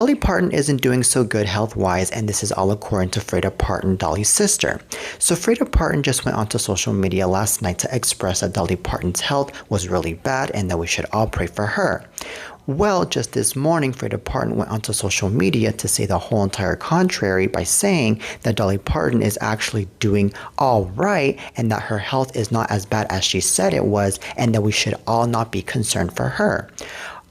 Dolly Parton isn't doing so good health-wise, and this is all according to Freida Parton, Dolly's sister. So Freida Parton just went onto social media last night to express that Dolly Parton's health was really bad and that we should all pray for her. Well, just this morning, Freida Parton went onto social media to say the whole entire contrary by saying that Dolly Parton is actually doing all right and that her health is not as bad as she said it was and that we should all not be concerned for her.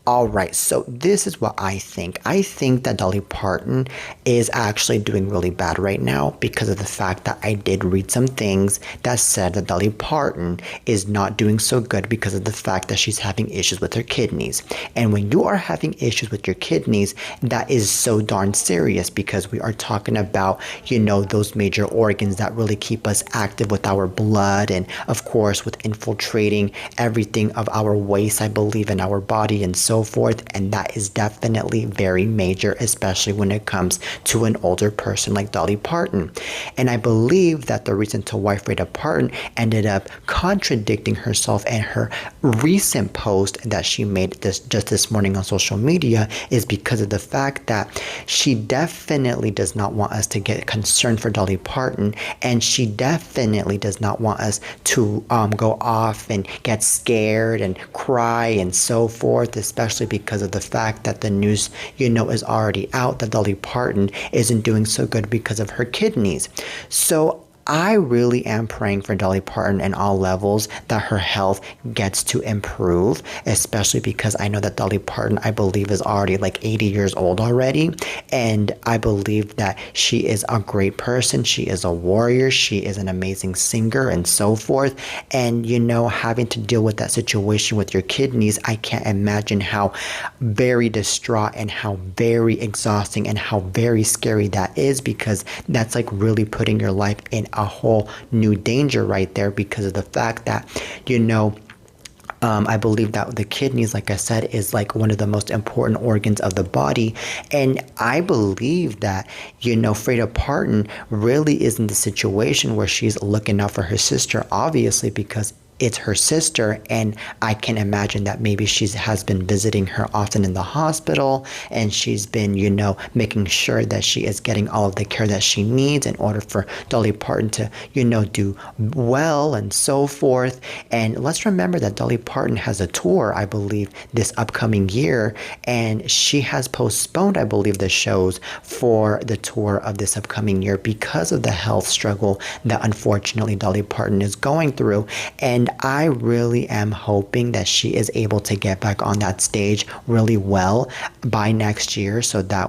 All right, so this is what I think. I think that Dolly Parton is actually doing really bad right now because of the fact that I did read some things that said that Dolly Parton is not doing so good because of the fact that she's having issues with her kidneys. And when you are having issues with your kidneys, that is so darn serious because we are talking about, those major organs that really keep us active with our blood and, of course, with infiltrating everything of our waste, I believe, in our body and so forth, and that is definitely very major, especially when it comes to an older person like Dolly Parton. And I believe that the reason to why Freida Parton ended up contradicting herself in her recent post that she made this morning on social media is because of the fact that she definitely does not want us to get concerned for Dolly Parton, and she definitely does not want us to go off and get scared and cry and so forth, especially because of the fact that the news, is already out that Dolly Parton isn't doing so good because of her kidneys. So I really am praying for Dolly Parton in all levels that her health gets to improve, especially because I know that Dolly Parton, I believe, is already like 80 years old already. And I believe that she is a great person. She is a warrior. She is an amazing singer and so forth. And, having to deal with that situation with your kidneys, I can't imagine how very distraught and how very exhausting and how very scary that is, because that's like really putting your life in a whole new danger right there because of the fact that, I believe that the kidneys, like I said, is like one of the most important organs of the body. And I believe that, Freida Parton really is in the situation where she's looking out for her sister, obviously, because it's her sister, and I can imagine that maybe she has been visiting her often in the hospital, and she's been, making sure that she is getting all of the care that she needs in order for Dolly Parton to, do well and so forth. And let's remember that Dolly Parton has a tour, I believe, this upcoming year, and she has postponed, I believe, the shows for the tour of this upcoming year because of the health struggle that unfortunately Dolly Parton is going through. And I really am hoping that she is able to get back on that stage really well by next year so that